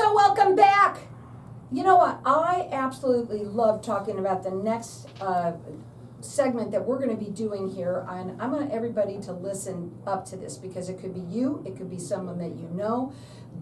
So welcome back. You know what? I absolutely love talking about the next segment that we're going to be doing here, and I want everybody to listen up to this because it could be you, it could be someone that you know.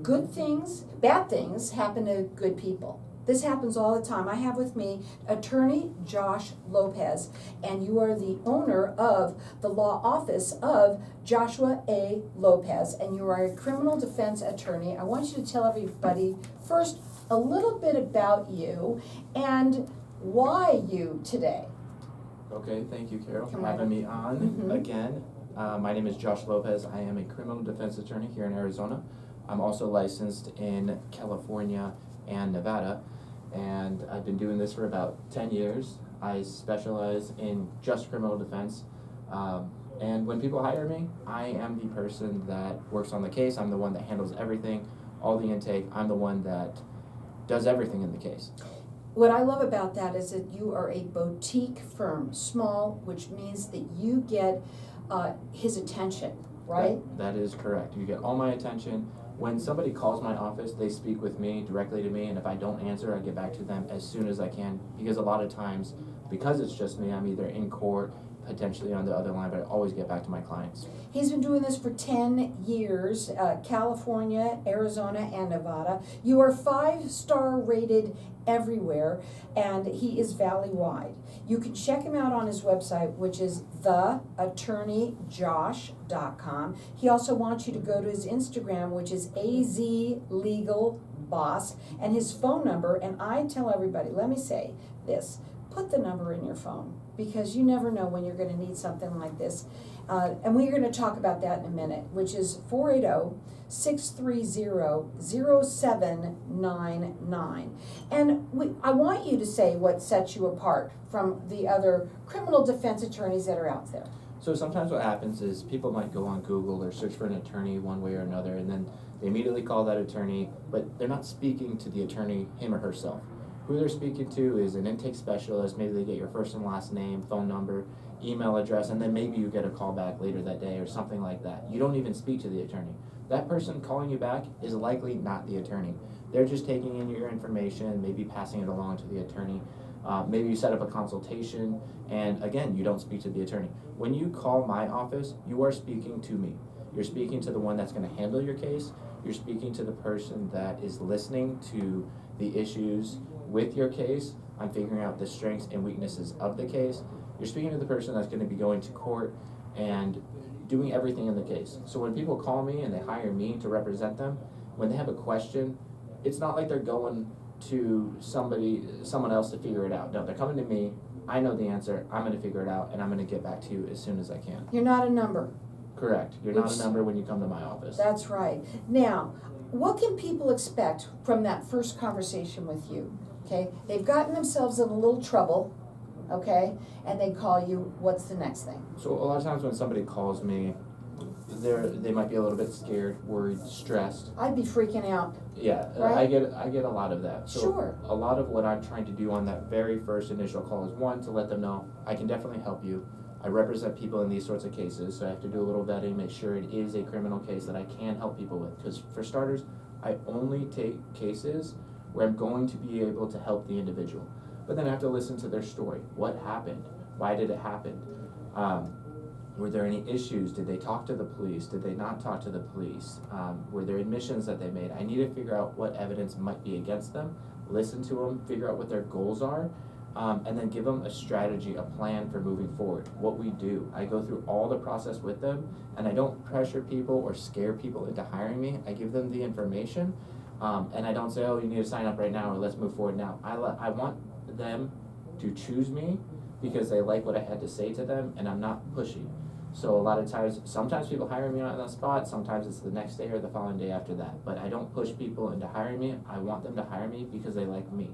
Good things, bad things happen to good people. This happens all the time. I have with me Attorney Josh Lopez, and you are the owner of the law office of Joshua A. Lopez, and you are a criminal defense attorney. I want you to tell everybody first a little bit about you and why you today. Okay, thank you, Carol, for Come having on. me on again. My name is Josh Lopez. I am a criminal defense attorney here in Arizona. I'm also licensed in California and Nevada, and I've been doing this for about 10 years. I specialize in just criminal defense, and when people hire me, I am the person that works on the case. I'm the one that handles everything, all the intake. I'm the one that does everything in the case. What I love about that is that you are a boutique firm, small, which means that you get his attention, right? That is correct. You get all my attention. When somebody calls my office, they speak with me, directly to me, and if I don't answer, I get back to them as soon as I can, because a lot of times, because it's just me, I'm either in court, potentially on the other line, but I always get back to my clients. He's been doing this for 10 years, California, Arizona, and Nevada. You are 5-star rated everywhere, and he is valley-wide. You can check him out on his website, which is theattorneyjosh.com. He also wants you to go to his Instagram, which is azlegalboss, and his phone number, and I tell everybody, let me say this, put the number in your phone, because you never know when you're going to need something like this. And we're going to talk about that in a minute, which is 480-630-0799. And I want you to say what sets you apart from the other criminal defense attorneys that are out there. So sometimes what happens is people might go on Google or search for an attorney one way or another, and then they immediately call that attorney, but they're not speaking to the attorney, him or herself. Who they're speaking to is an intake specialist. Maybe they get your first and last name, phone number, email address, and then maybe you get a call back later that day or something like that. You don't even speak to the attorney. That person calling you back is likely not the attorney. They're just taking in your information, maybe passing it along to the attorney. Maybe you set up a consultation, and again, you don't speak to the attorney. When you call my office, you are speaking to me. You're speaking to the one that's going to handle your case. You're speaking to the person that is listening to the issues with your case. I'm figuring out the strengths and weaknesses of the case. You're speaking to the person that's going to be going to court and doing everything in the case. So when people call me and they hire me to represent them, when they have a question, it's not like they're going to someone else to figure it out. No, they're coming to me. I know the answer. I'm going to figure it out, and I'm going to get back to you as soon as I can. You're not a number. Correct. You're not a number when you come to my office. That's right. Now, what can people expect from that first conversation with you? Okay, they've gotten themselves in a little trouble, okay, and they call you. What's the next thing? So a lot of times when somebody calls me, they might be a little bit scared, worried, stressed. I'd be freaking out. Yeah, right? I get a lot of that. So Sure. A lot of what I'm trying to do on that very first initial call is, one, to let them know I can definitely help you. I represent people in these sorts of cases, so I have to do a little vetting, make sure it is a criminal case that I can help people with. Because for starters, I only take cases where I'm going to be able to help the individual. But then I have to listen to their story. What happened? Why did it happen? Were there any issues? Did they talk to the police? Did they not talk to the police? Were there admissions that they made? I need to figure out what evidence might be against them, listen to them, figure out what their goals are, and then give them a strategy, a plan for moving forward, what we do. I go through all the process with them, and I don't pressure people or scare people into hiring me. I give them the information, and I don't say, oh, you need to sign up right now or let's move forward now. I want them to choose me because they like what I had to say to them, and I'm not pushy. So a lot of times, sometimes people hire me on the spot, sometimes it's the next day or the following day after that. But I don't push people into hiring me. I want them to hire me because they like me.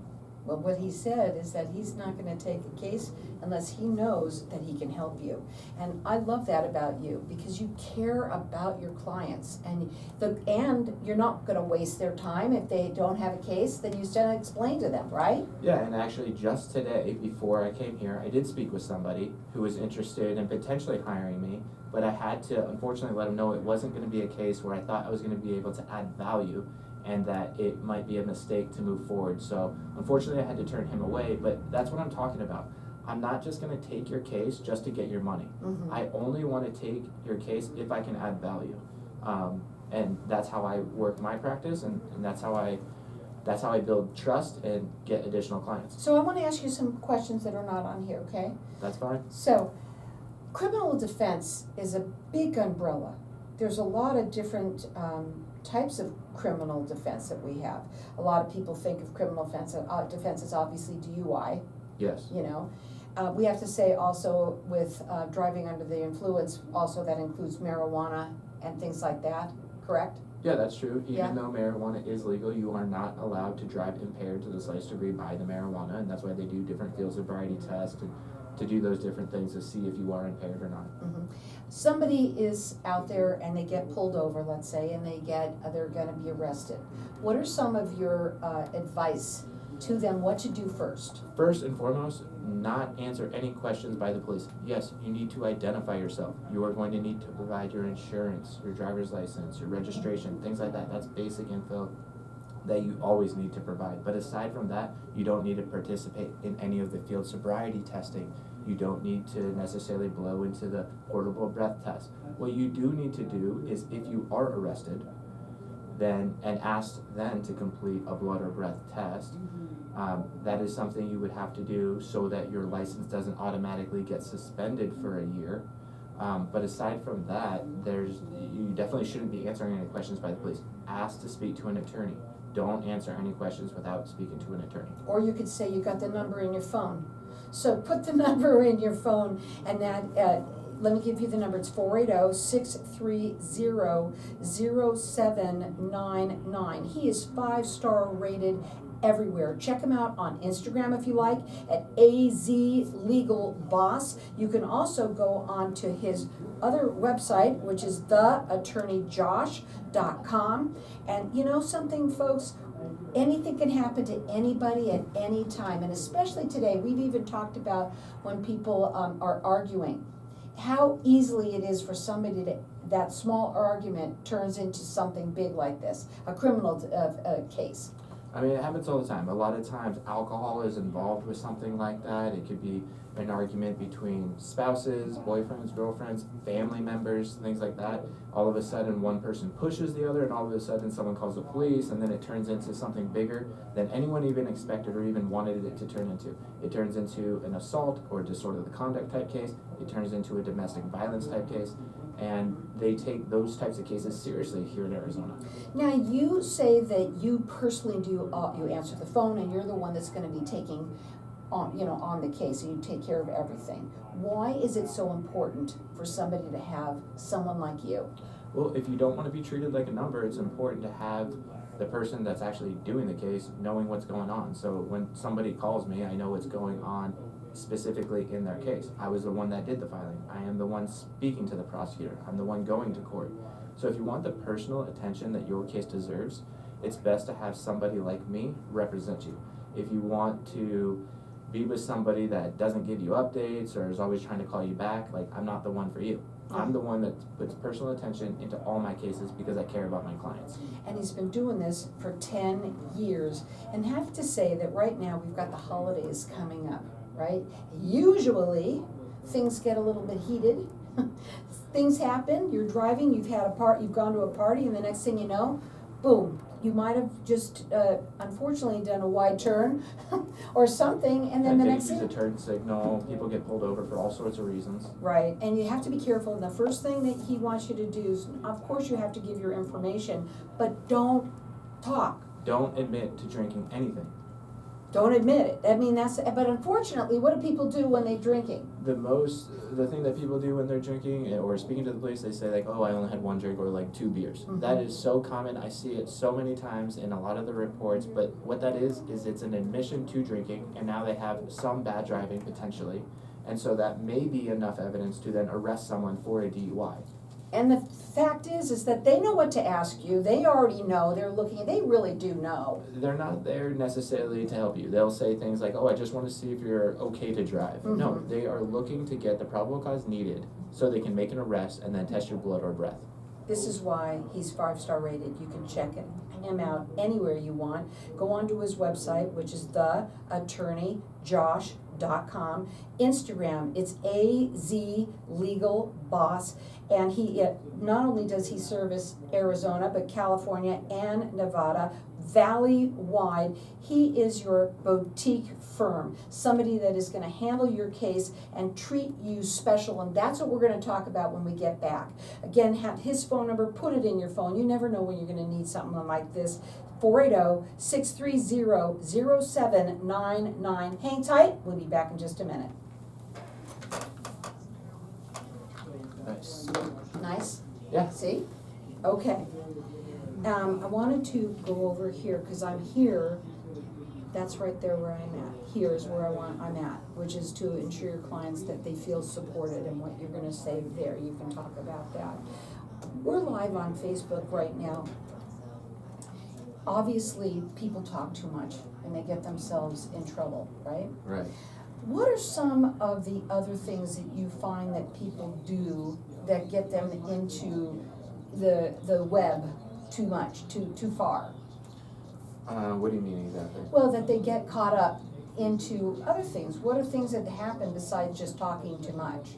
Well, what he said is that he's not going to take a case unless he knows that he can help you. And I love that about you because you care about your clients, and you're not going to waste their time. If they don't have a case, then you still explain to them, right? Yeah, and actually just today, before I came here, I did speak with somebody who was interested in potentially hiring me, but I had to unfortunately let them know it wasn't going to be a case where I thought I was going to be able to add value and that it might be a mistake to move forward. So unfortunately I had to turn him away, but that's what I'm talking about. I'm not just gonna take your case just to get your money. I only wanna take your case if I can add value. And that's how I work my practice, and that's how I build trust and get additional clients. So I want to ask you some questions that are not on here, okay? That's fine. So, criminal defense is a big umbrella. There's a lot of different types of criminal defense that we have. A lot of people think of criminal defense as obviously DUI, Yes. you know. We have to say also with driving under the influence, also that includes marijuana and things like that, correct? Yeah, that's true. Yeah. Even though marijuana is legal, you are not allowed to drive impaired to the slightest degree by the marijuana, and that's why they do different field sobriety tests and to do those different things to see if you are impaired or not. Somebody is out there and they get pulled over, let's say, and they're gonna be arrested. What are some of your advice to them, what to do first? First and foremost, not answer any questions by the police. Yes, you need to identify yourself. You are going to need to provide your insurance, your driver's license, your registration, things like that. That's basic info that you always need to provide. But aside from that, you don't need to participate in any of the field sobriety testing. You don't need to necessarily blow into the portable breath test. What you do need to do is, if you are arrested, then and asked then to complete a blood or breath test, that is something you would have to do so that your license doesn't automatically get suspended for a year. But aside from that, you definitely shouldn't be answering any questions by the police. Ask to speak to an attorney. Don't answer any questions without speaking to an attorney. Or you could say you got the number in your phone. So put the number in your phone, and that, let me give you the number, it's 480-630-0799. He is 5-star rated everywhere. Check him out on Instagram if you like, at AZ Legal Boss. You can also go on to his other website, which is theattorneyjosh.com. And you know something, folks? Anything can happen to anybody at any time, and especially today. We've even talked about when people are arguing, how easily it is for somebody to, that small argument turns into something big like this, a criminal case. I mean, it happens all the time. A lot of times alcohol is involved with something like that. It could be an argument between spouses, boyfriends, girlfriends, family members, things like that. All of a sudden one person pushes the other, and all of a sudden someone calls the police, and then it turns into something bigger than anyone even expected or even wanted it to turn into. It turns into an assault or disorderly conduct type case. It turns into a domestic violence type case. And they take those types of cases seriously here in Arizona. Now, you say that you personally do, you answer the phone, and you're the one that's gonna be taking on the case, and you take care of everything. Why is it so important for somebody to have someone like you? Well, if you don't want to be treated like a number, it's important to have the person that's actually doing the case knowing what's going on. So when somebody calls me, I know what's going on specifically in their case. I was the one that did the filing. I am the one speaking to the prosecutor. I'm the one going to court. So if you want the personal attention that your case deserves, it's best to have somebody like me represent you. If you want to be with somebody that doesn't give you updates or is always trying to call you back, like, I'm not the one for you. I'm the one that puts personal attention into all my cases because I care about my clients. And he's been doing this for 10 years. And have to say that right now we've got the holidays coming up, right? Usually things get a little bit heated. Things happen, you're driving, you've gone to a party, and the next thing you know, boom, you might have just unfortunately done a wide turn or something, and then the next thing. Use a turn signal, people get pulled over for all sorts of reasons. Right, and you have to be careful. And the first thing that he wants you to do is, of course you have to give your information, but don't talk. Don't admit to drinking anything. Don't admit it. I mean, but unfortunately, what do people do when they're drinking? The thing that people do when they're drinking or speaking to the police, they say like, oh, I only had one drink or like 2 beers. That is so common. I see it so many times in a lot of the reports, but what that is it's an admission to drinking, and now they have some bad driving potentially, and so that may be enough evidence to then arrest someone for a DUI. And the fact is that they know what to ask you. They already know. They're looking. They really do know. They're not there necessarily to help you. They'll say things like, oh, I just want to see if you're okay to drive. No, they are looking to get the probable cause needed so they can make an arrest and then test your blood or breath. This is why he's 5-star rated. You can check it. him out anywhere you want. Go onto his website, which is theattorneyjosh.com. Instagram, it's AZ Legal Boss. And not only does he service Arizona, but California and Nevada, valley-wide. He is your boutique firm, somebody that is gonna handle your case and treat you special, and that's what we're gonna talk about when we get back. Again, have his phone number, put it in your phone. You never know when you're gonna need something like this. 480-630-0799. Hang tight, we'll be back in just a minute. Nice. Nice? Yeah. See? Okay. I wanted to go over here, because I'm here, that's right there where I'm at. Here is where I'm at, which is to ensure your clients that they feel supported, and what you're gonna say there, you can talk about that. We're live on Facebook right now. Obviously, people talk too much, and they get themselves in trouble, right? Right. What are some of the other things that you find that people do that get them into the web too much, too far? What do you mean exactly? Well, that they get caught up into other things. What are things that happen besides just talking too much?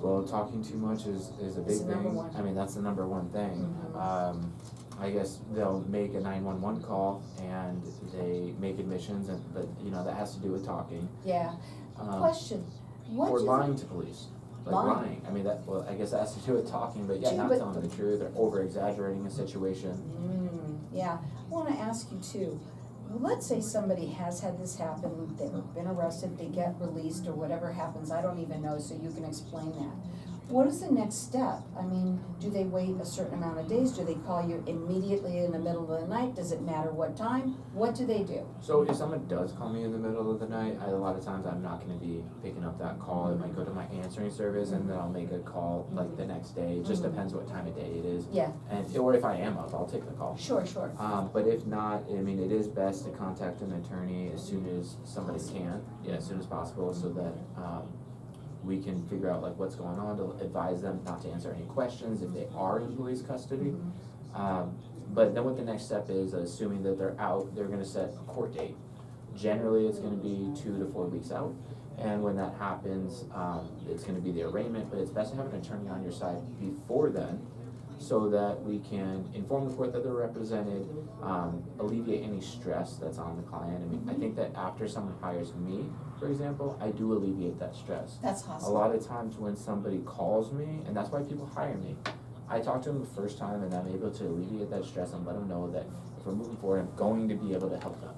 Well, talking too much is a big the number thing. one. I mean, that's the number one thing. Mhm. I guess they'll make a 911 call and they make admissions, but that has to do with talking. Yeah. Question. What Or do you lying to police. Like lying. I mean, I guess that has to do with talking, but not telling the truth or over-exaggerating a situation. Yeah. I want to ask you too. Let's say somebody has had this happen, they've been arrested, they get released, or whatever happens, I don't even know, so you can explain that. What is the next step? I mean, do they wait a certain amount of days? Do they call you immediately in the middle of the night? Does it matter what time? What do they do? So if someone does call me in the middle of the night, a lot of times I'm not going to be picking up that call. It might go to my answering service, and then I'll make a call like the next day. It just depends what time of day it is. Yeah. Or if I am up, I'll take the call. Sure. But if not, I mean, it is best to contact an attorney as soon as somebody can, as soon as possible, so that we can figure out like what's going on, to advise them not to answer any questions if they are in police custody. But then what the next step is, assuming that they're out, they're gonna set a court date. Generally, it's gonna be 2 to 4 weeks out. And when that happens, it's gonna be the arraignment, but it's best to have an attorney on your side before then, so that we can inform the court that they're represented, alleviate any stress that's on the client. I mean, I think that after someone hires me, for example, I do alleviate that stress. That's awesome. A lot of times when somebody calls me, and that's why people hire me, I talk to them the first time and I'm able to alleviate that stress and let them know that if we're moving forward, I'm going to be able to help them.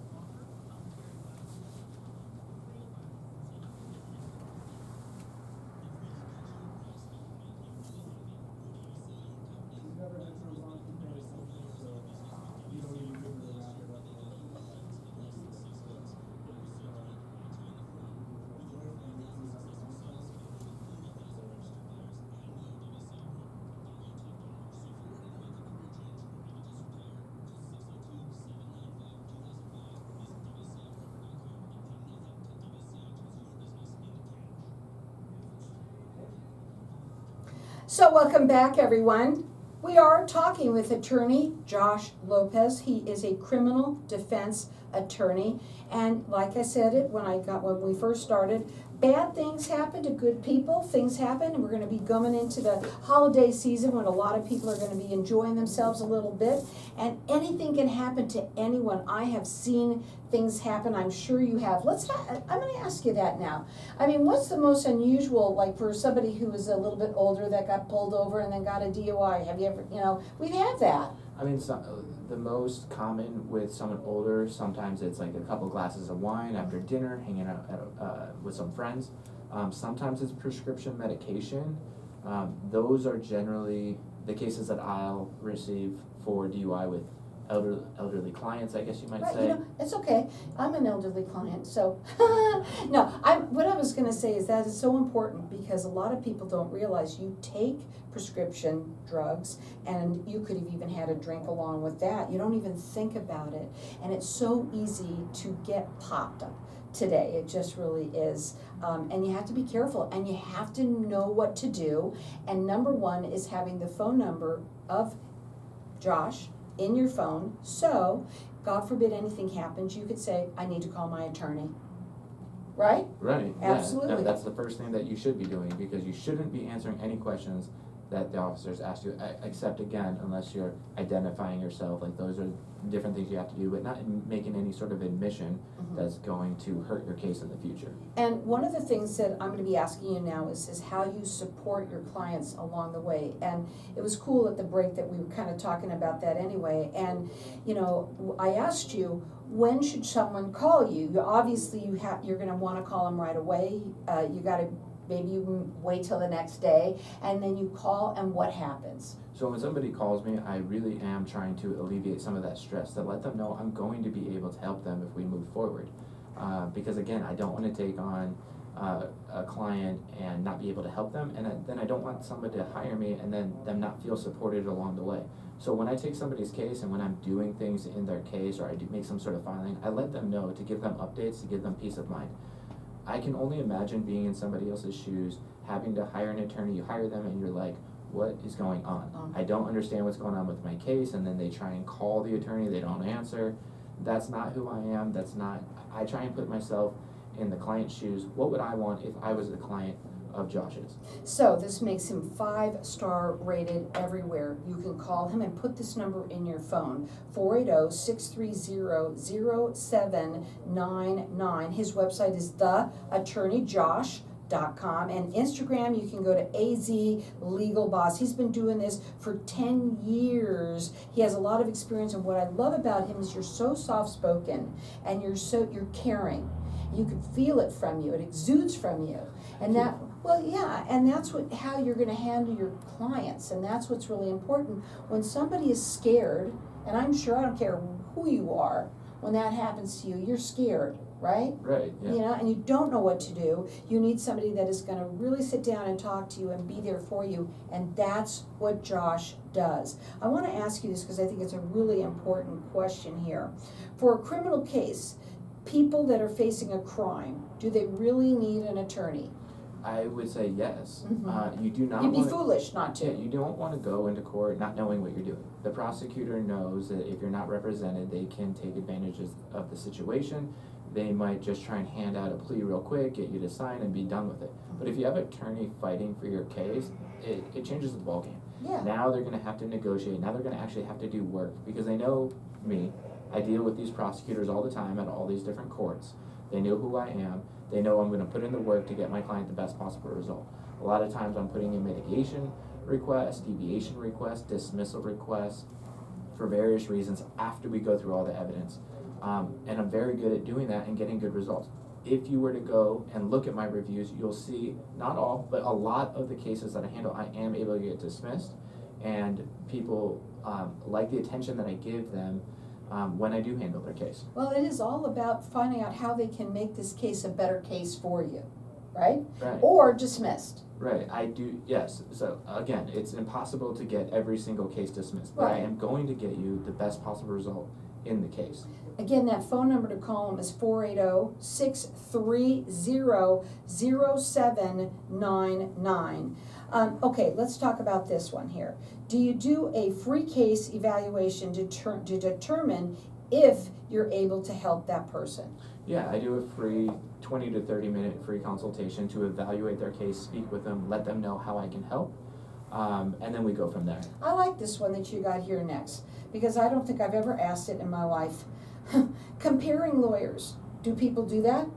So welcome back, everyone. We are talking with Attorney Josh Lopez. He is a criminal defense attorney, and like I said when we first started, bad things happen to good people. Things happen, and we're going to be coming into the holiday season when a lot of people are going to be enjoying themselves a little bit, and anything can happen to anyone. I have seen things happen. I'm sure you have. I'm going to ask you that now. I mean, what's the most unusual, like for somebody who is a little bit older that got pulled over and then got a DUI? Have you ever, we've had that. I mean, the most common with someone older, sometimes it's like a couple glasses of wine after dinner, hanging out with some friends. Sometimes it's prescription medication. Those are generally the cases that I'll receive for DUI with elderly clients, I guess you might say. It's okay. I'm an elderly client, so no. What I was going to say is that it's so important, because a lot of people don't realize you take prescription drugs, and you could have even had a drink along with that. You don't even think about it, and it's so easy to get popped up today. It just really is, and you have to be careful, and you have to know what to do. And number one is having the phone number of Josh, in your phone, so God forbid anything happens, you could say, I need to call my attorney. Right? Right, yeah. Absolutely. No, that's the first thing that you should be doing, because you shouldn't be answering any questions that the officers ask you, except again, unless you're identifying yourself, like those are different things you have to do, but not making any sort of admission that's going to hurt your case in the future. And one of the things that I'm gonna be asking you now is how you support your clients along the way. And it was cool at the break that we were kind of talking about that anyway. And, you know, I asked you, when should someone call you? Obviously, you're gonna wanna call them right away. You gotta, maybe you wait till the next day, and then you call, and what happens? So when somebody calls me, I really am trying to alleviate some of that stress, to let them know I'm going to be able to help them if we move forward. Because again, I don't want to take on a client and not be able to help them, and then I don't want somebody to hire me and then them not feel supported along the way. So when I take somebody's case and when I'm doing things in their case, or I do make some sort of filing, I let them know, to give them updates, to give them peace of mind. I can only imagine being in somebody else's shoes, having to hire an attorney. You hire them and you're like, what is going on? I don't understand what's going on with my case, and then they try and call the attorney, they don't answer. That's not who I am, I try and put myself in the client's shoes. What would I want if I was the client of Josh's? So this makes him 5-star rated everywhere. You can call him and put this number in your phone, 480-630-0799. His website is theattorneyjosh.com, and Instagram you can go to AZ Legal Boss. He's been doing this for 10 years. He has a lot of experience, and what I love about him is you're so soft-spoken and you're caring. You can feel it from you. It exudes from you. And that, well, yeah, and that's how you're going to handle your clients, and that's what's really important. When somebody is scared, and I'm sure, I don't care who you are, when that happens to you, you're scared, right? Right, yeah. You know, and you don't know what to do. You need somebody that is going to really sit down and talk to you and be there for you, and that's what Josh does. I want to ask you this because I think it's a really important question here. For a criminal case, people that are facing a crime, do they really need an attorney? I would say yes. Mm-hmm. You do not You'd be want foolish not to. Yeah, you don't want to go into court not knowing what you're doing. The prosecutor knows that if you're not represented, they can take advantage of the situation. They might just try and hand out a plea real quick, get you to sign, and be done with it. But if you have an attorney fighting for your case, it changes the ballgame. Yeah. Now they're going to have to negotiate. Now they're going to actually have to do work, because they know me. I deal with these prosecutors all the time at all these different courts. They know who I am. They know I'm going to put in the work to get my client the best possible result. A lot of times I'm putting in mitigation requests, deviation requests, dismissal requests for various reasons after we go through all the evidence. And I'm very good at doing that and getting good results. If you were to go and look at my reviews, you'll see, not all, but a lot of the cases that I handle, I am able to get dismissed, and people like the attention that I give them when I do handle their case. Well, it is all about finding out how they can make this case a better case for you, right? Right. Or dismissed. Right, I do, yes. So again, it's impossible to get every single case dismissed, but I Right. am going to get you the best possible result in the case. Again, that phone number to call them is 480-630-0799. Okay, let's talk about this one here. Do you do a free case evaluation to determine if you're able to help that person? Yeah, I do a free 20 to 30 minute free consultation to evaluate their case, speak with them, let them know how I can help, and then we go from there. I like this one that you got here next, because I don't think I've ever asked it in my life. Comparing lawyers. Do people do that?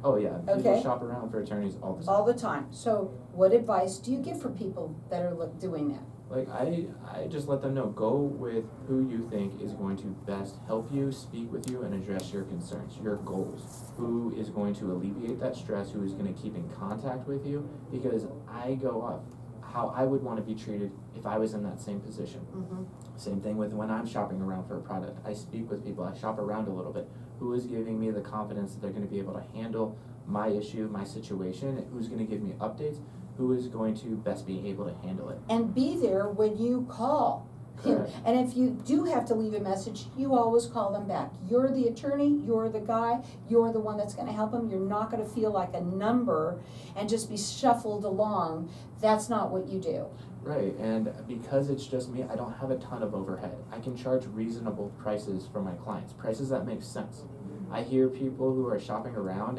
Oh yeah, people Okay. shop around for attorneys all the time. All the time. So what advice do you give for people that are doing that? Like, I just let them know, go with who you think is going to best help you, speak with you, and address your concerns, your goals. Who is going to alleviate that stress, who is going to keep in contact with you, because I go up how I would want to be treated if I was in that same position. Mm-hmm. Same thing with when I'm shopping around for a product. I speak with people, I shop around a little bit. Who is giving me the confidence that they're going to be able to handle my issue, my situation, who's going to give me updates, who is going to best be able to handle it. And be there when you call. Correct. And if you do have to leave a message, you always call them back. You're the attorney, you're the guy, you're the one that's gonna help them. You're not gonna feel like a number and just be shuffled along. That's not what you do. Right, and because it's just me, I don't have a ton of overhead. I can charge reasonable prices for my clients, prices that make sense. I hear people who are shopping around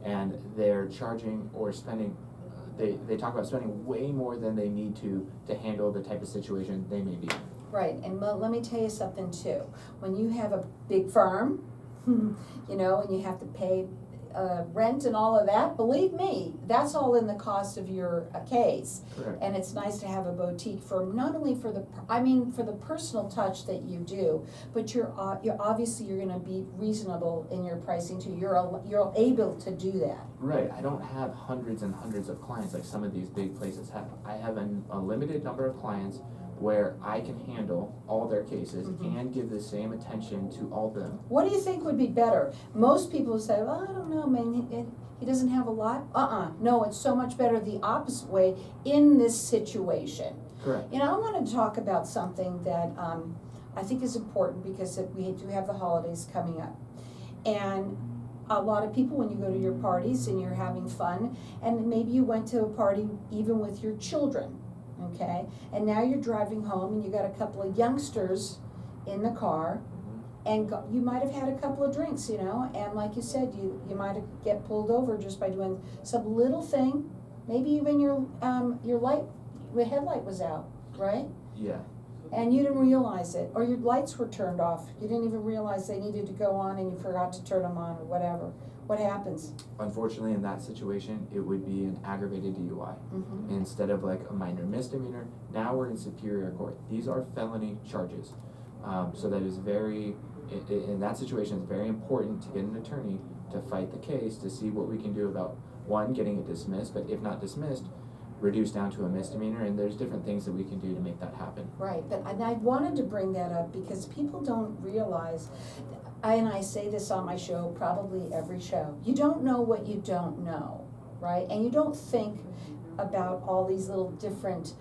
and they're charging or spending, they talk about spending way more than they need to handle the type of situation they may be in. Right, and let me tell you something too. When you have a big firm, you know, and you have to pay rent and all of that, believe me, that's all in the cost of your case. Correct. And it's nice to have a boutique firm, not only for the, for the personal touch that you do, but you're obviously you're going to be reasonable in your pricing too. You're able to do that. Right, I don't have hundreds and hundreds of clients like some of these big places have. I have a limited number of clients where I can handle all their cases and give the same attention to all of them. What do you think would be better? Most people say, well, I don't know, man, he doesn't have a lot. No, it's so much better the opposite way in this situation. Correct. You know, I want to talk about something that I think is important because we do have the holidays coming up. And a lot of people, when you go to your parties and you're having fun, and maybe you went to a party even with your children, okay? And now you're driving home and you got a couple of youngsters in the car, and you might have had a couple of drinks, you know, and like you said, you might get pulled over just by doing some little thing. Maybe even your headlight was out, right? Yeah. And you didn't realize it, or your lights were turned off. You didn't even realize they needed to go on and you forgot to turn them on or whatever. What happens? Unfortunately, in that situation, it would be an aggravated DUI. Instead of like a minor misdemeanor, now we're in superior court. These are felony charges. So that is in that situation, it's very important to get an attorney to fight the case to see what we can do about, one, getting it dismissed, but if not dismissed, reduced down to a misdemeanor, and there's different things that we can do to make that happen. Right, and I wanted to bring that up because people don't realize, and I say this on my show, probably every show, you don't know what you don't know, right? And you don't think about all these little different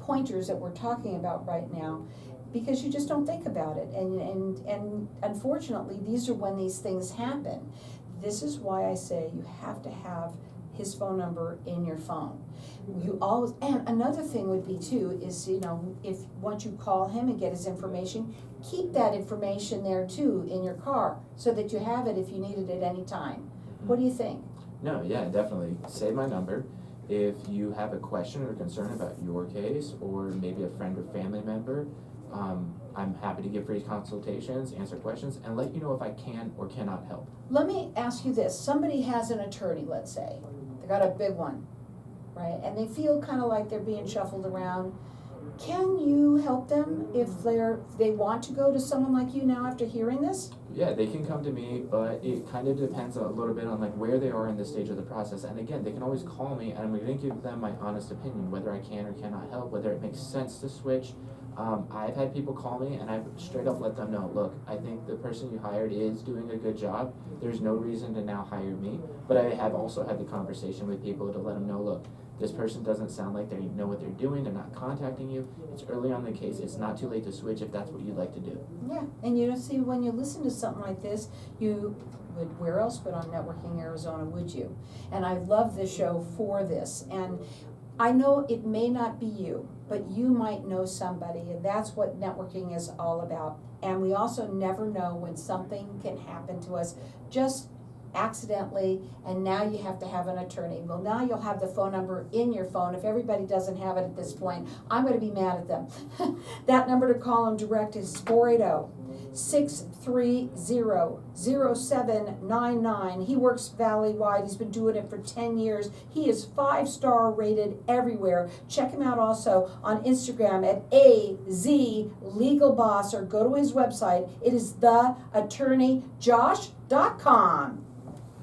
pointers that we're talking about right now because you just don't think about it. And unfortunately, these are when these things happen. This is why I say you have to have his phone number in your phone. You always, and another thing would be too, is, you know, if once you call him and get his information, keep that information there too in your car so that you have it if you need it at any time. What do you think? No, yeah, definitely. Save my number. If you have a question or concern about your case, or maybe a friend or family member, I'm happy to give free consultations, answer questions, and let you know if I can or cannot help. Let me ask you this. Somebody has an attorney, let's say. They got a big one, right? And they feel kind of like they're being shuffled around. Can you help them if they want to go to someone like you now after hearing this? Yeah, they can come to me, but it kind of depends a little bit on like where they are in the stage of the process. And again, they can always call me, and I'm going to give them my honest opinion, whether I can or cannot help, whether it makes sense to switch. I've had people call me, and I've straight up let them know, look, I think the person you hired is doing a good job. There's no reason to now hire me. But I have also had the conversation with people to let them know, look, this person doesn't sound like they know what they're doing. They're not contacting you. It's early on in the case. It's not too late to switch if that's what you'd like to do. Yeah, and you know, see, when you listen to something like this, you would, where else but on Networking Arizona would you? And I love this show for this. And I know it may not be you, but you might know somebody, and that's what networking is all about. And we also never know when something can happen to us just accidentally, and now you have to have an attorney. Well, now you'll have the phone number in your phone. If everybody doesn't have it at this point, I'm going to be mad at them. That number to call them direct is 480-630-0799. He works valley-wide. He's been doing it for 10 years. He is 5-star rated everywhere. Check him out also on Instagram at AZLegalBoss, or go to his website. It is theattorneyjosh.com.